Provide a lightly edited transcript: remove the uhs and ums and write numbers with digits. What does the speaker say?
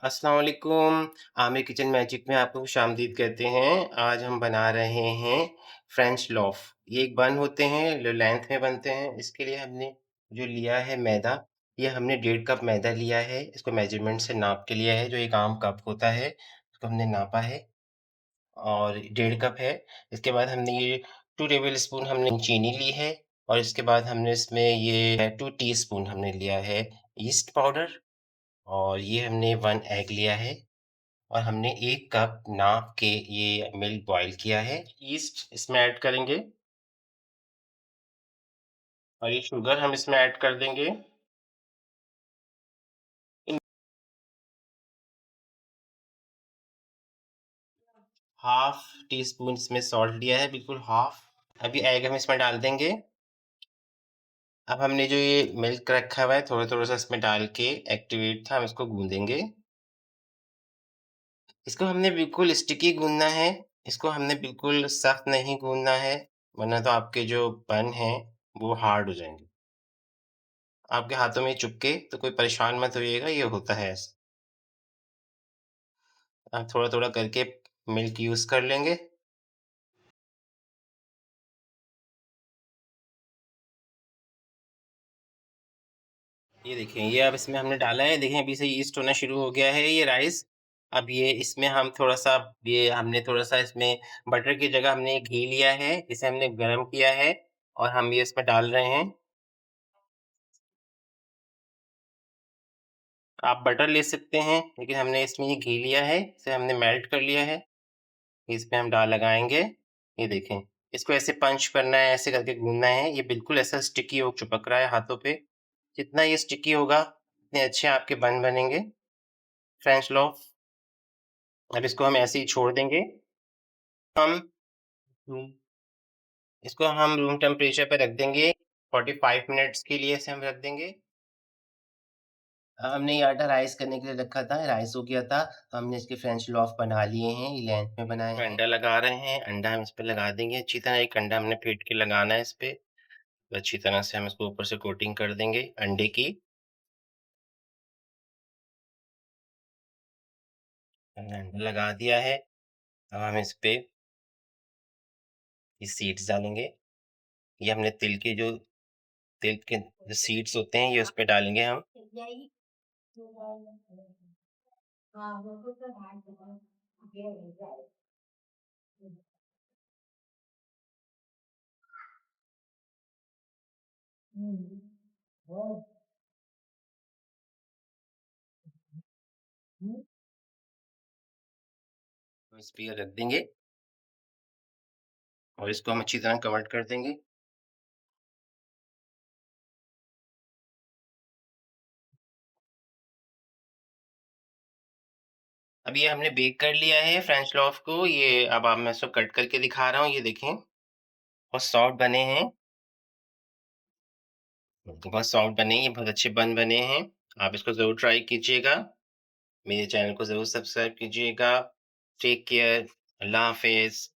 अस्सलाम वालेकुम। Aamir kitchen magic में आपको खुशामदीद कहते हैं। आज हम बना रहे हैं फ्रेंच लोफ। ये एक बन होते हैं, जो लेंथ में बनते हैं। इसके लिए हमने जो लिया है मैदा, ये हमने 1.5 कप मैदा लिया है। इसको मेजरमेंट से नाप के लिया है, जो एक आम कप होता है, उसको हमने नापा है और 1.5 कप है। इसके बाद हमने ये 2 टेबल स्पून हमने चीनी ली है और इसके बाद हमने इसमें ये 2 टीस्पून हमने लिया है यीस्ट पाउडर और ये हमने 1 एग लिया है। और हमने 1 कप नाप के ये मिल्क बॉयल किया है। ईस्ट इसमें ऐड करेंगे और ये शुगर हम इसमें ऐड कर देंगे। इन हाफ टी स्पून इसमें सॉल्ट लिया है, बिल्कुल हाफ। अभी एग हम इसमें डाल देंगे। अब हमने जो ये मिल्क रखा हुआ है, थोड़ा-थोड़ा सा इसमें डाल के एक्टिवेट था, हम इसको गूँदेंगे। इसको हमने बिल्कुल स्टिकी गूँदना है, इसको हमने बिल्कुल सख्त नहीं गूँदना है, वरना तो आपके जो बन हैं, वो हार्ड हो जाएँगे। आपके हाथों में चुपके तो कोई परेशान मत होइएगा, ये होता है ऐसे। आप थोड़ा-थोड़ा करके मिल्क यूज़ कर लेंगे। ये देखिए, ये अब इसमें हमने डाला है, देखें अभी से यीस्ट होना शुरू हो गया है ये राइस। अब ये इसमें हम थोड़ा-सा ये हमने थोड़ा-सा इसमें बटर की जगह हमने घी लिया है, इसे हमने गरम किया है और हम ये इसमें डाल रहे हैं। आप बटर ले सकते हैं, लेकिन हमने इसमें ये घी लिया है, इसे हमने मेल्ट कर लिया है। इसमें हम लगाएँगे, ये देखें। इसको ऐसे पंच करना है, ऐसे करके गूँदना है, ये बिल्कुल ऐसा स्टिकी हो चिपक रहा है हाथों पे। जितना ये स्टिकी होगा, उतने अच्छे आपके बन बनेंगे, फ्रेंच लोफ। अब इसको हम ऐसे ही छोड़ देंगे। हम हुँ। इसको हम रूम टेम्परेचर पे रख देंगे, 45 मिनट्स के लिए इसे हम रख देंगे। हमने ये आटा राइस करने के लिए रखा था, राइस हो गया था, तो हमने इसके फ्रेंच लोफ बना लिए हैं, ये लेंथ में बनाए हैं। अंडा लगा रहे हैं, अंडा हम इस पे लगा देंगे अच्छी तरह, एक अंडा हमने फेंट के लगाना है इस पे। अच्छी तरह से हम इसको ऊपर से कोटिंग कर देंगे अंडे की। हमने अंडा लगा दिया है, अब हम इस पे ये सीड्स डालेंगे। ये हमने तिल के जो सीड्स होते हैं, ये उस पे डालेंगे हम। इस पे ये रख देंगे और इसको हम अच्छी तरह कवर कर देंगे। अब ये हमने बेक कर लिया है फ्रेंच लोफ को, ये अब मैं इसको कट करके दिखा रहा हूँ, ये देखें, बहुत सॉफ्ट बने हैं। बहुत सॉफ्ट बने हैं, ये बहुत अच्छे बन बने हैं। आप इसको ज़रूर ट्राई कीजिएगा। मेरे चैनल को ज़रूर सब्सक्राइब कीजिएगा। टेक केयर, अल्लाह हाफ़िज़।